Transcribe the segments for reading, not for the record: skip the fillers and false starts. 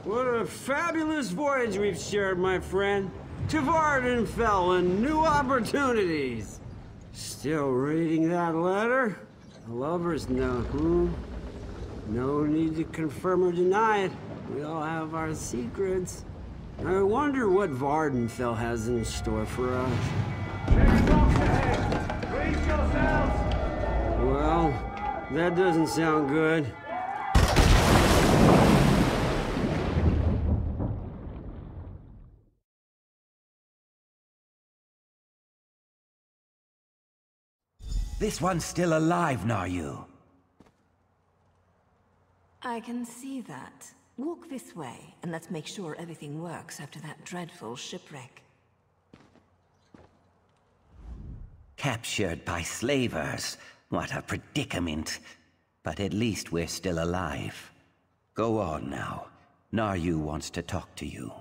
What a fabulous voyage we've shared, my friend. To Warden fell and new opportunities. Still reading that letter? A lover's note, No need to confirm or deny it. We all have our secrets. I wonder what Vardenfell has in store for us. Next box ahead. Brace yourselves. Well, that doesn't sound good. This one's still alive, are you? I can see that. Walk this way, and let's make sure everything works after that dreadful shipwreck. Captured by slavers. What a predicament. But at least we're still alive. Go on now. Naryu wants to talk to you.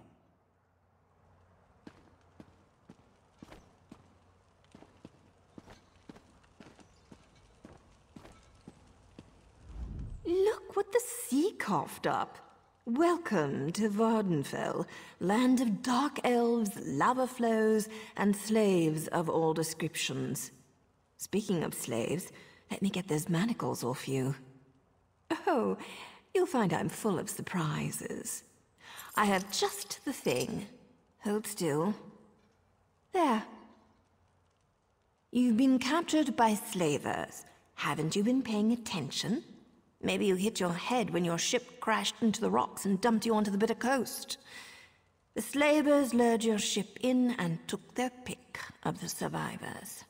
Look what the sea coughed up. Welcome to Vardenfell, land of dark elves, lava flows, and slaves of all descriptions. Speaking of slaves, let me get those manacles off you. Oh, you'll find I'm full of surprises. I have just the thing. Hold still. There. You've been captured by slavers. Haven't you been paying attention? Maybe you hit your head when your ship crashed into the rocks and dumped you onto the bitter coast. The slavers lured your ship in and took their pick of the survivors.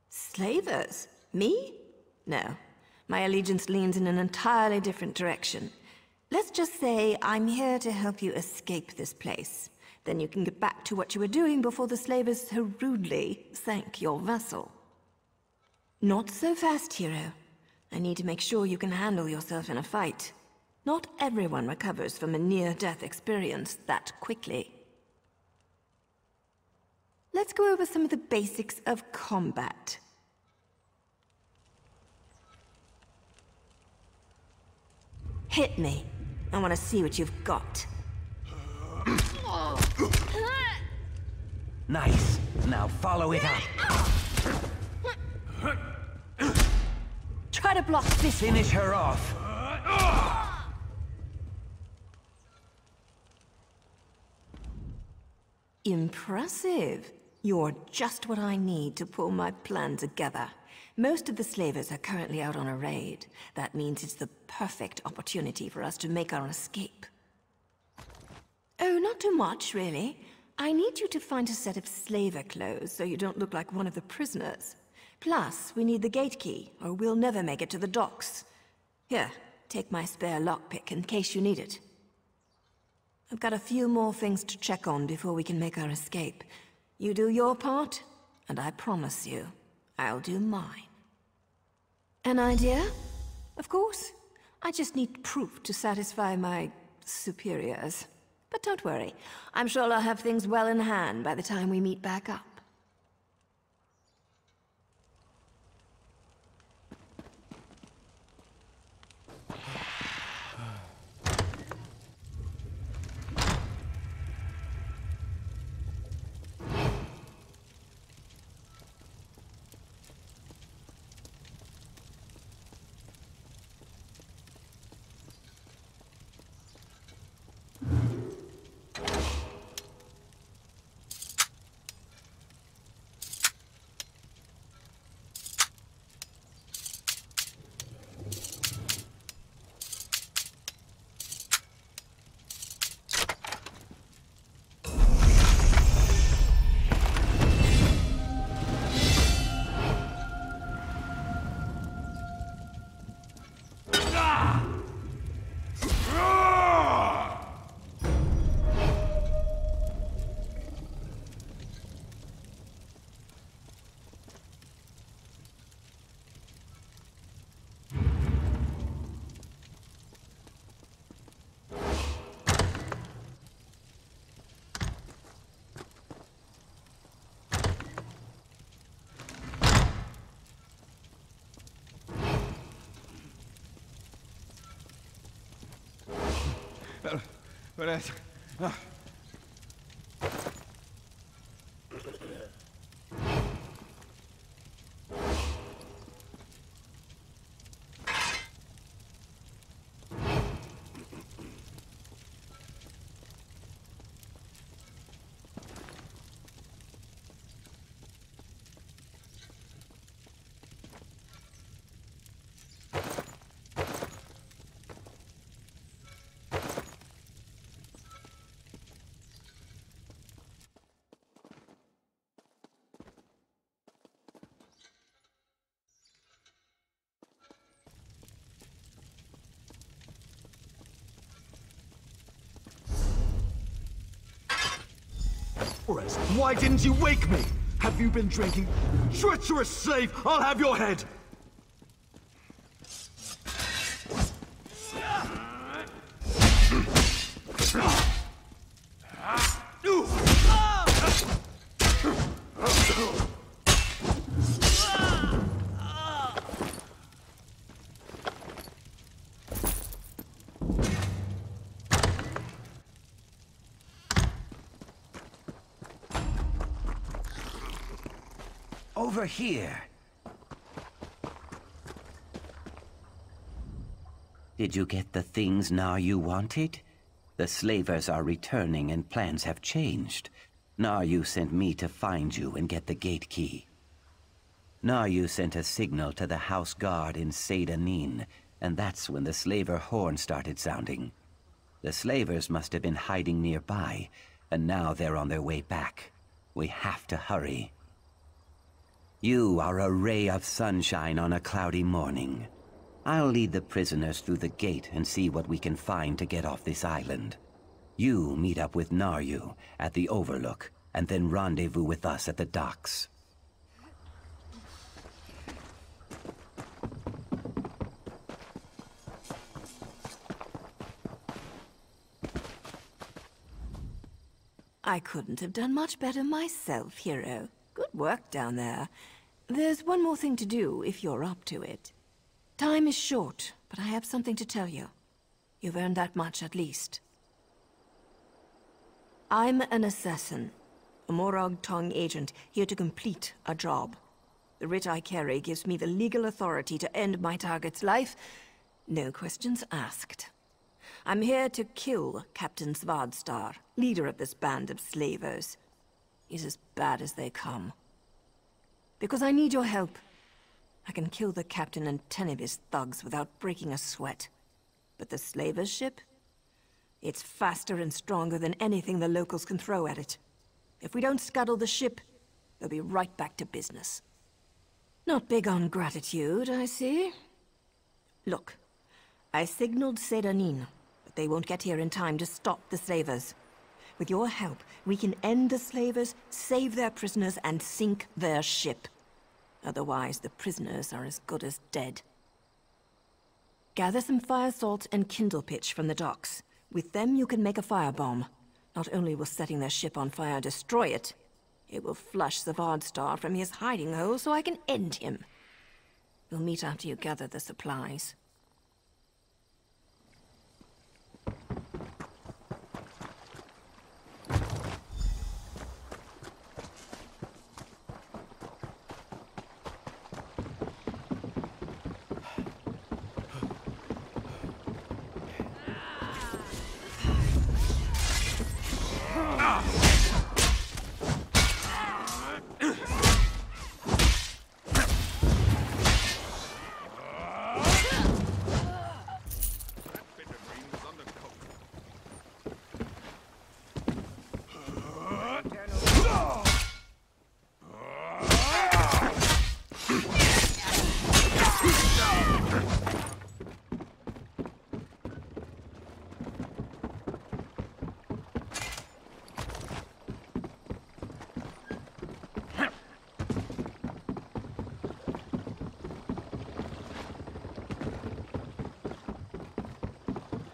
Slavers? Me? No. My allegiance leans in an entirely different direction. Let's just say I'm here to help you escape this place. Then you can get back to what you were doing before the slavers so rudely sank your vessel. Not so fast, hero. I need to make sure you can handle yourself in a fight. Not everyone recovers from a near-death experience that quickly. Let's go over some of the basics of combat. Hit me. I want to see what you've got. Nice. Now follow it up. Try to block this. Finish her off. Impressive. You're just what I need to pull my plan together. Most of the slavers are currently out on a raid. That means it's the perfect opportunity for us to make our escape. Oh, not too much, really. I need you to find a set of slaver clothes so you don't look like one of the prisoners. Plus, we need the gate key, or we'll never make it to the docks. Here, take my spare lockpick in case you need it. I've got a few more things to check on before we can make our escape. You do your part, and I promise you, I'll do mine. An idea? Of course. I just need proof to satisfy my superiors. But don't worry, I'm sure I'll have things well in hand by the time we meet back up. Oraz, why didn't you wake me? Have you been drinking? Treacherous slave, I'll have your head! Over here. Did you get the things now you wanted? The slavers are returning and plans have changed. Naryu sent me to find you and get the gate key. Naryu sent a signal to the house guard in Seydanin, and that's when the slaver horn started sounding. The slavers must have been hiding nearby, and now they're on their way back. We have to hurry. You are a ray of sunshine on a cloudy morning. I'll lead the prisoners through the gate and see what we can find to get off this island. You meet up with Naryu at the Overlook, and then rendezvous with us at the docks. I couldn't have done much better myself, hero. Good work down there. There's one more thing to do, if you're up to it. Time is short, but I have something to tell you. You've earned that much, at least. I'm an assassin, a Morag Tong agent, here to complete a job. The writ I carry gives me the legal authority to end my target's life. No questions asked. I'm here to kill Captain Svardstar, leader of this band of slavers. He's as bad as they come. Because I need your help. I can kill the captain and 10 of his thugs without breaking a sweat. But the slavers' ship? It's faster and stronger than anything the locals can throw at it. If we don't scuttle the ship, they'll be right back to business. Not big on gratitude, I see. Look, I signaled Seydanin, but they won't get here in time to stop the slavers. With your help, we can end the slavers, save their prisoners, and sink their ship. Otherwise, the prisoners are as good as dead. Gather some fire salt and kindle pitch from the docks. With them, you can make a firebomb. Not only will setting their ship on fire destroy it, it will flush Svardstar from his hiding hole so I can end him. We'll meet after you gather the supplies.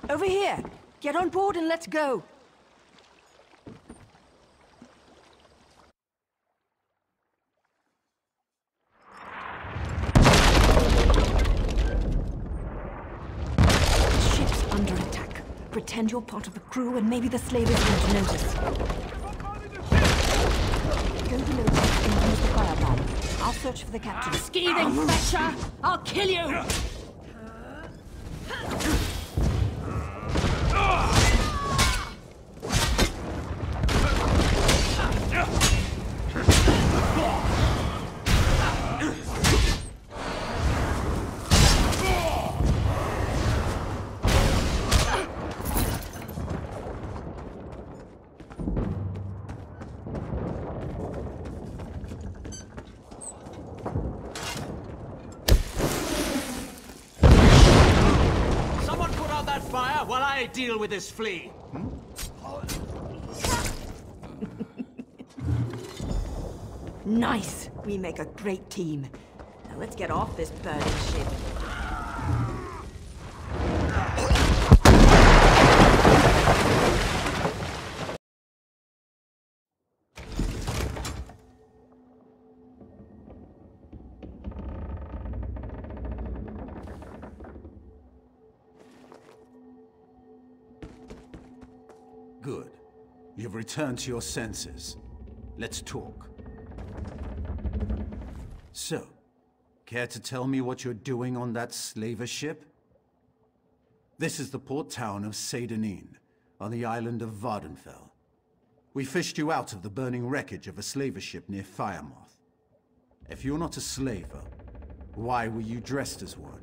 Over here! Get on board and let's go! The ship's under attack. Protect pretend you're part of the crew and maybe the slavers won't notice. Go below deck and use the fire bomb. I'll search for the captain. Skeeving fetcher! I'll kill you! While I deal with this flea. Nice! We make a great team. Now let's get off this burning ship. Good. You've returned to your senses. Let's talk. So, care to tell me what you're doing on that slaver ship? This is the port town of Seydanin, on the island of Vardenfell. We fished you out of the burning wreckage of a slaver ship near Firemoth. If you're not a slaver, why were you dressed as one?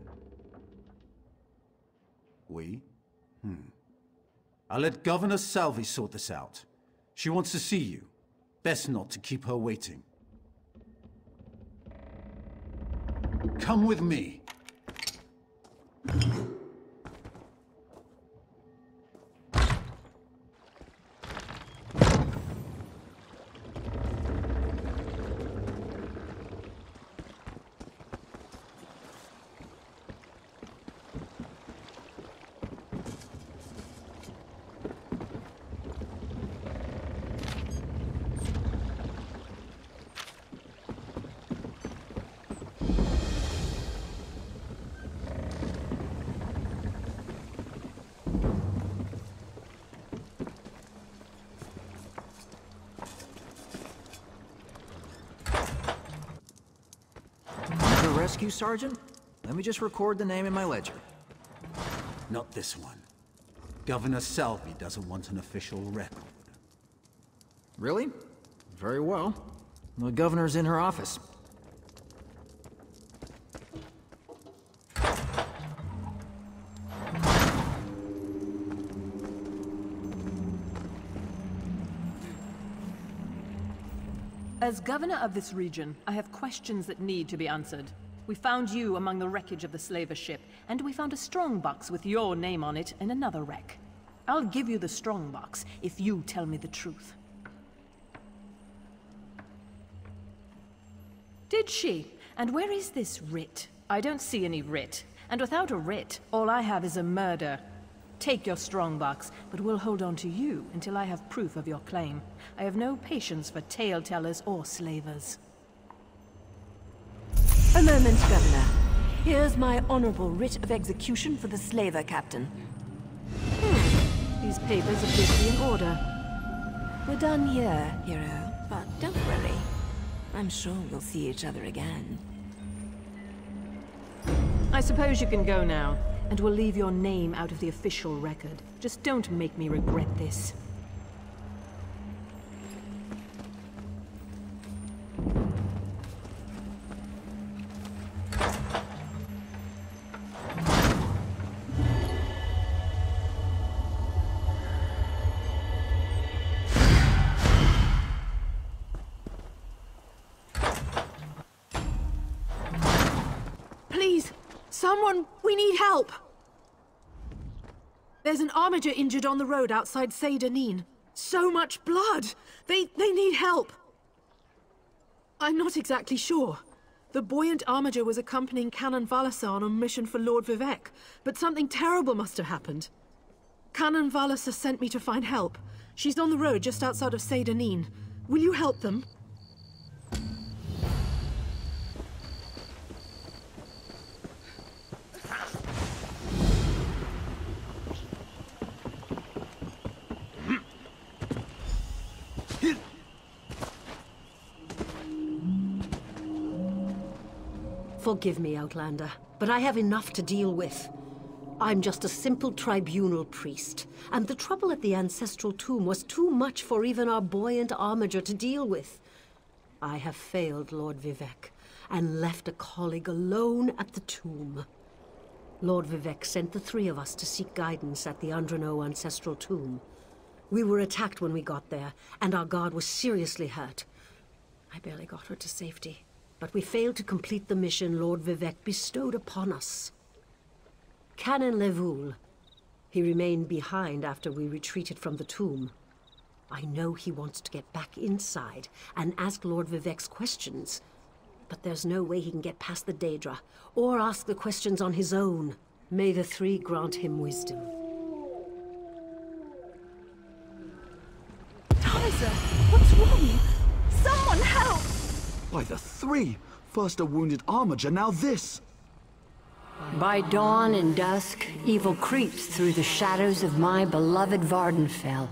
We? I'll let Governor Salvi sort this out. She wants to see you. Best not to keep her waiting. Come with me. Rescue Sergeant? Let me just record the name in my ledger. Not this one. Governor Salvi doesn't want an official record. Really? Very well. The governor's in her office. As governor of this region, I have questions that need to be answered. We found you among the wreckage of the slaver ship, and we found a strongbox with your name on it in another wreck. I'll give you the strongbox if you tell me the truth. Did she? And where is this writ? I don't see any writ. And without a writ, all I have is a murder. Take your strongbox, but we'll hold on to you until I have proof of your claim. I have no patience for tale-tellers or slavers. A moment, Governor. Here's my honorable writ of execution for the slaver captain. These papers appear to be in order. We're done here, hero. But don't worry. I'm sure we'll see each other again. I suppose you can go now, and we'll leave your name out of the official record. Just don't make me regret this. Someone, we need help! There's an armiger injured on the road outside Seydanin. So much blood! They need help! I'm not exactly sure. The buoyant armiger was accompanying Canon Valasa on a mission for Lord Vivek, but something terrible must have happened. Canon Valasa sent me to find help. She's on the road just outside of Seydanin. Will you help them? Forgive me, Outlander, but I have enough to deal with. I'm just a simple tribunal priest, and the trouble at the ancestral tomb was too much for even our buoyant armiger to deal with. I have failed Lord Vivec, and left a colleague alone at the tomb. Lord Vivec sent the three of us to seek guidance at the Andrano ancestral tomb. We were attacked when we got there, and our guard was seriously hurt. I barely got her to safety, but we failed to complete the mission Lord Vivec bestowed upon us. Canon Levoul. He remained behind after we retreated from the tomb. I know he wants to get back inside and ask Lord Vivec's questions, but there's no way he can get past the Daedra, or ask the questions on his own. May the three grant him wisdom. Tyser, what's wrong? Someone help! By the three! First a wounded armiger, now this! By dawn and dusk, evil creeps through the shadows of my beloved Vardenfell.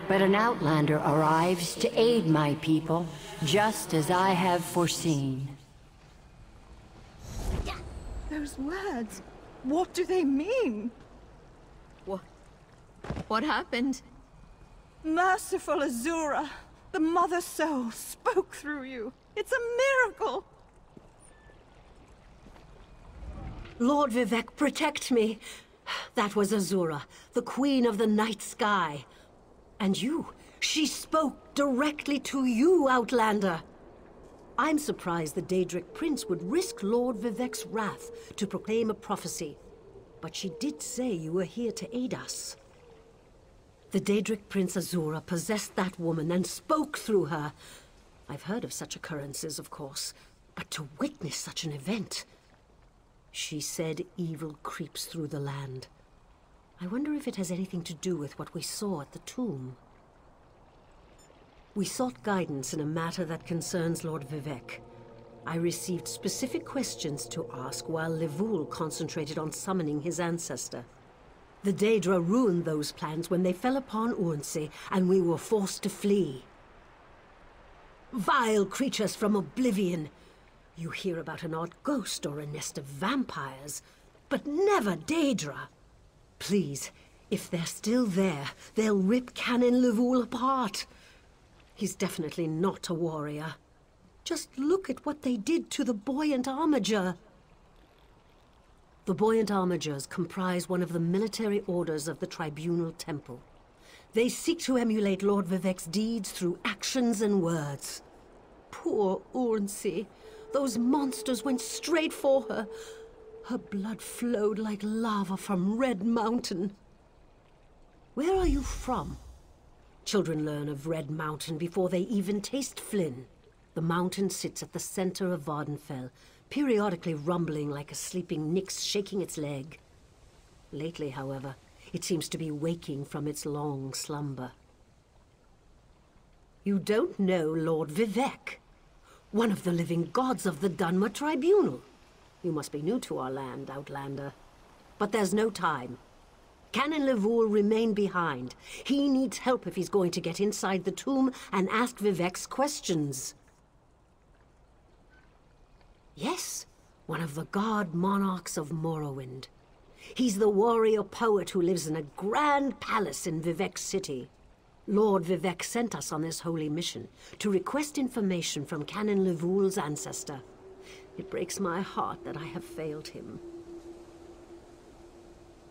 But an outlander arrives to aid my people, just as I have foreseen. Those words, what do they mean? What happened? Merciful Azura, the Mother Soul spoke through you. It's a miracle! Lord Vivec, protect me. That was Azura, the Queen of the Night Sky. And you, she spoke directly to you, Outlander. I'm surprised the Daedric Prince would risk Lord Vivec's wrath to proclaim a prophecy. But she did say you were here to aid us. The Daedric Prince Azura possessed that woman and spoke through her. I've heard of such occurrences, of course, but to witness such an event... She said evil creeps through the land. I wonder if it has anything to do with what we saw at the tomb. We sought guidance in a matter that concerns Lord Vivec. I received specific questions to ask while Levoul concentrated on summoning his ancestor. The Daedra ruined those plans when they fell upon Urnsey, and we were forced to flee. Vile creatures from oblivion! You hear about an odd ghost or a nest of vampires, but never Daedra. Please, if they're still there, they'll rip Canon Levoul apart. He's definitely not a warrior. Just look at what they did to the buoyant armiger. The buoyant armigers comprise one of the military orders of the Tribunal Temple. They seek to emulate Lord Vivec's deeds through actions and words. Poor Urnsey. Those monsters went straight for her. Her blood flowed like lava from Red Mountain. Where are you from? Children learn of Red Mountain before they even taste Flynn. The mountain sits at the center of Vardenfell, periodically rumbling like a sleeping Nyx shaking its leg. Lately, however, it seems to be waking from its long slumber. You don't know Lord Vivec? One of the living gods of the Dunmer Tribunal. You must be new to our land, Outlander. But there's no time. Canon Levoul remain behind. He needs help if he's going to get inside the tomb and ask Vivec's questions. Yes, one of the god monarchs of Morrowind. He's the warrior poet who lives in a grand palace in Vivec City. Lord Vivec sent us on this holy mission to request information from Canon Levoul's ancestor. It breaks my heart that I have failed him.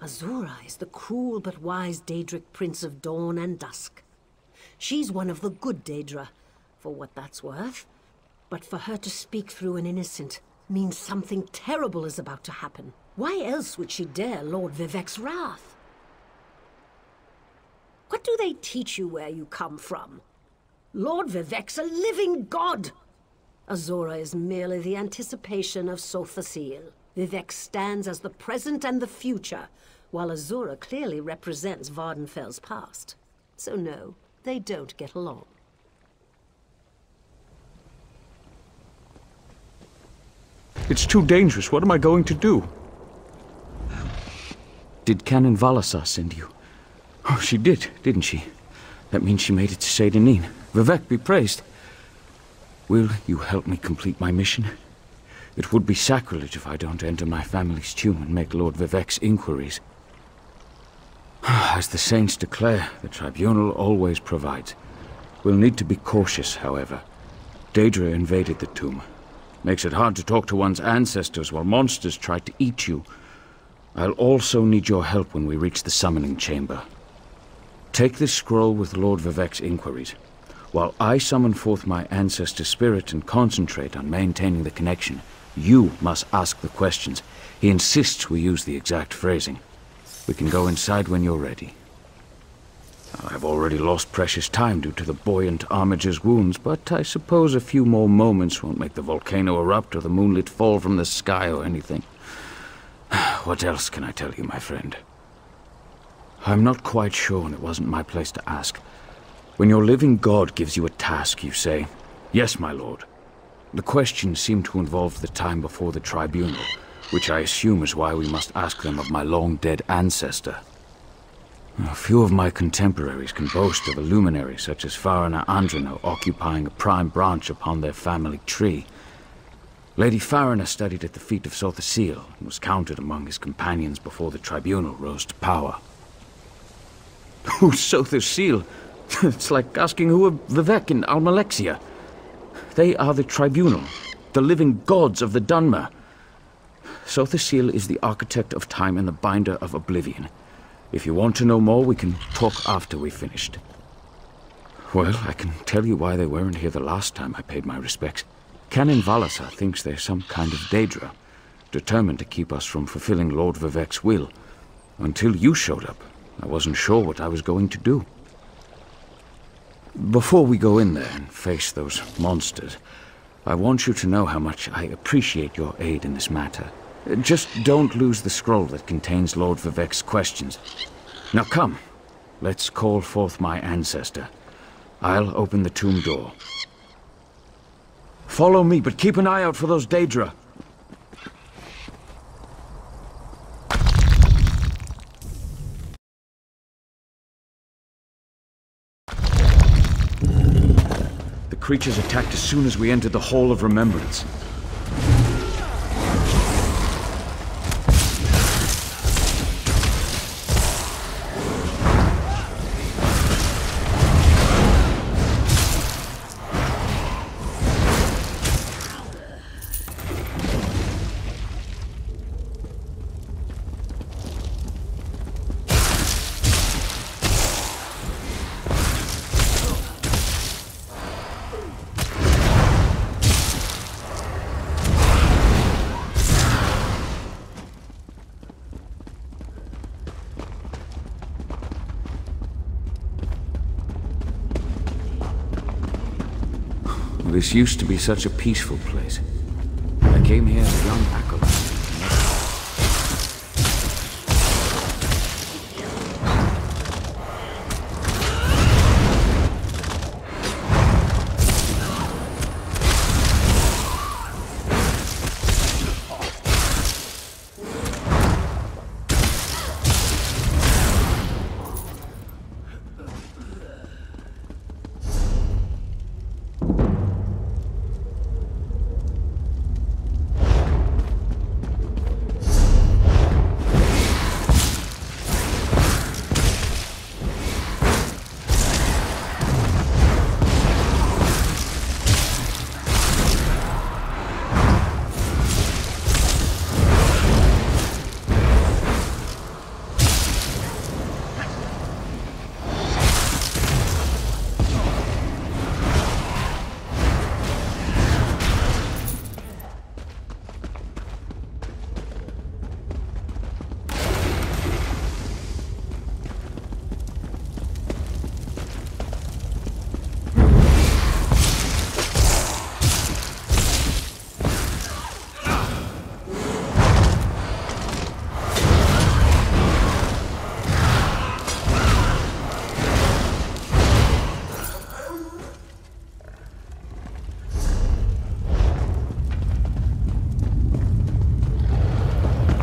Azura is the cruel but wise Daedric Prince of Dawn and Dusk. She's one of the good Daedra, for what that's worth. But for her to speak through an innocent means something terrible is about to happen. Why else would she dare Lord Vivec's wrath? What do they teach you where you come from? Lord Vivec's a living god! Azura is merely the anticipation of Sothasil. Vivec stands as the present and the future, while Azura clearly represents Vardenfell's past. So no, they don't get along. It's too dangerous. What am I going to do? Did Canon Valasar send you? Oh, she did, didn't she? That means she made it to Seyda-Neen. Vivec be praised. Will you help me complete my mission? It would be sacrilege if I don't enter my family's tomb and make Lord Vivek's inquiries. As the saints declare, the tribunal always provides. We'll need to be cautious, however. Daedra invaded the tomb. Makes it hard to talk to one's ancestors while monsters try to eat you. I'll also need your help when we reach the summoning chamber. Take this scroll with Lord Vivek's inquiries, while I summon forth my ancestor spirit and concentrate on maintaining the connection. You must ask the questions. He insists we use the exact phrasing. We can go inside when you're ready. I've already lost precious time due to the buoyant armiger's wounds, but I suppose a few more moments won't make the volcano erupt or the moonlit fall from the sky or anything. What else can I tell you, my friend? I'm not quite sure, and it wasn't my place to ask. When your living god gives you a task, you say, "Yes, my lord." The questions seem to involve the time before the tribunal, which I assume is why we must ask them of my long-dead ancestor. A few of my contemporaries can boast of a luminary such as Farina Andrano occupying a prime branch upon their family tree. Lady Farina studied at the feet of Sothasil and was counted among his companions before the tribunal rose to power. Who's Sothasil? It's like asking who are Vivek and Almalexia. They are the tribunal, the living gods of the Dunmer. Sothasil is the architect of time and the binder of oblivion. If you want to know more, we can talk after we've finished. Well, I can tell you why they weren't here the last time I paid my respects. Canon Valasa thinks they're some kind of Daedra, determined to keep us from fulfilling Lord Vivek's will. Until you showed up, I wasn't sure what I was going to do. Before we go in there and face those monsters, I want you to know how much I appreciate your aid in this matter. Just don't lose the scroll that contains Lord Vivek's questions. Now come, let's call forth my ancestor. I'll open the tomb door. Follow me, but keep an eye out for those Daedra. The creatures attacked as soon as we entered the Hall of Remembrance. This used to be such a peaceful place. I came here as a young acolyte.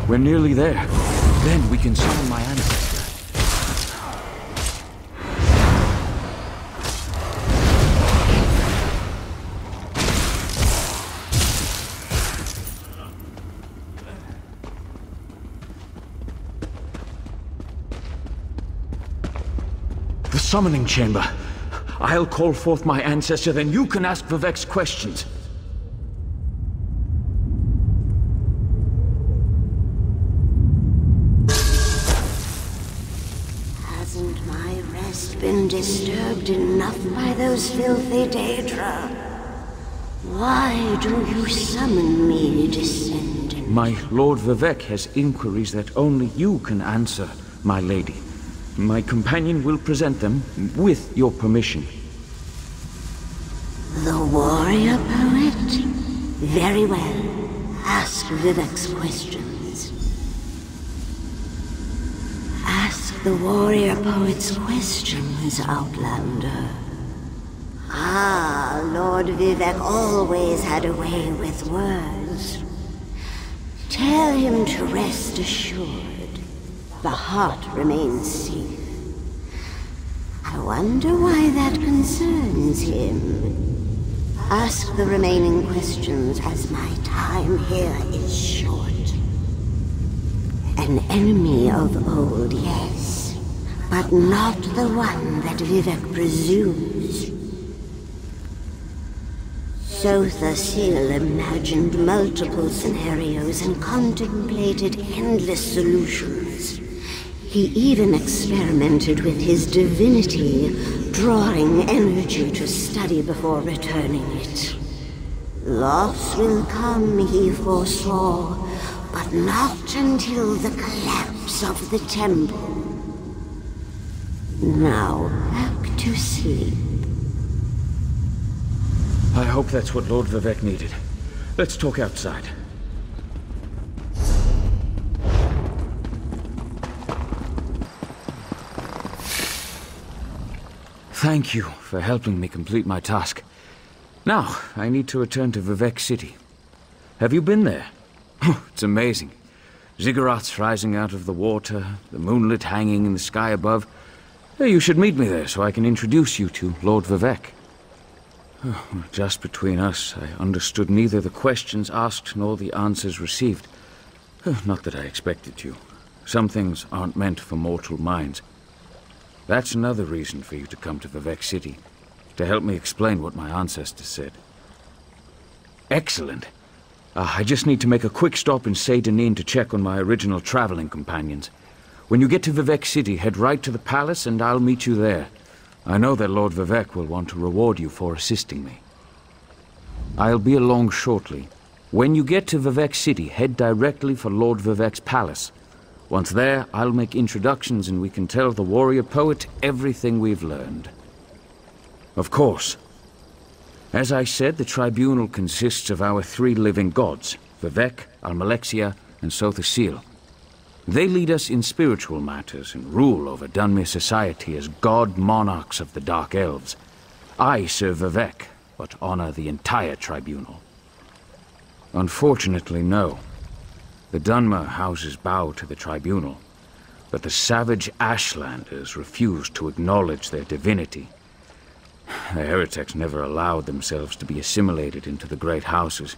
We're nearly there. Then we can summon my ancestor. summoning chamber. I'll call forth my ancestor, then you can ask Vivek's questions. Hasn't my rest been disturbed enough by those filthy Daedra? Why do you summon me, descendant? My Lord Vivek has inquiries that only you can answer, my lady. My companion will present them with your permission. The warrior poet? Very well. Ask Vivek's questions. Ask the warrior poet's questions, Outlander. Ah, Lord Vivek always had a way with words. Tell him to rest assured. The heart remains safe. I wonder why that concerns him. Ask the remaining questions as my time here is short. An enemy of old, yes, but not the one that Vivek presumes. Sotha-Sil imagined multiple scenarios and contemplated endless solutions. He even experimented with his divinity, drawing energy to study before returning it. Loss will come, he foresaw, but not until the collapse of the temple. Now, back to sleep. I hope that's what Lord Vivek needed. Let's talk outside. Thank you for helping me complete my task. Now, I need to return to Vivek City. Have you been there? It's amazing. Ziggurats rising out of the water, the moonlit hanging in the sky above. You should meet me there so I can introduce you to Lord Vivek. Just between us, I understood neither the questions asked nor the answers received. Not that I expected to. Some things aren't meant for mortal minds. That's another reason for you to come to Vivek City, to help me explain what my ancestors said. Excellent. I just need to make a quick stop in Seyda-Neen to check on my original traveling companions. When you get to Vivek City, head right to the palace and I'll meet you there. I know that Lord Vivek will want to reward you for assisting me. I'll be along shortly. When you get to Vivek City, head directly for Lord Vivek's palace. Once there, I'll make introductions and we can tell the warrior poet everything we've learned. Of course. As I said, the tribunal consists of our 3 living gods, Vivek, Almalexia, and Sotha-Sil. They lead us in spiritual matters and rule over Dunmere society as god monarchs of the Dark Elves. I serve Vivek, but honor the entire tribunal. Unfortunately, no. The Dunmer houses bow to the tribunal, but the savage Ashlanders refuse to acknowledge their divinity. The heretics never allowed themselves to be assimilated into the great houses.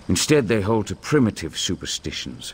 Instead, they hold to primitive superstitions,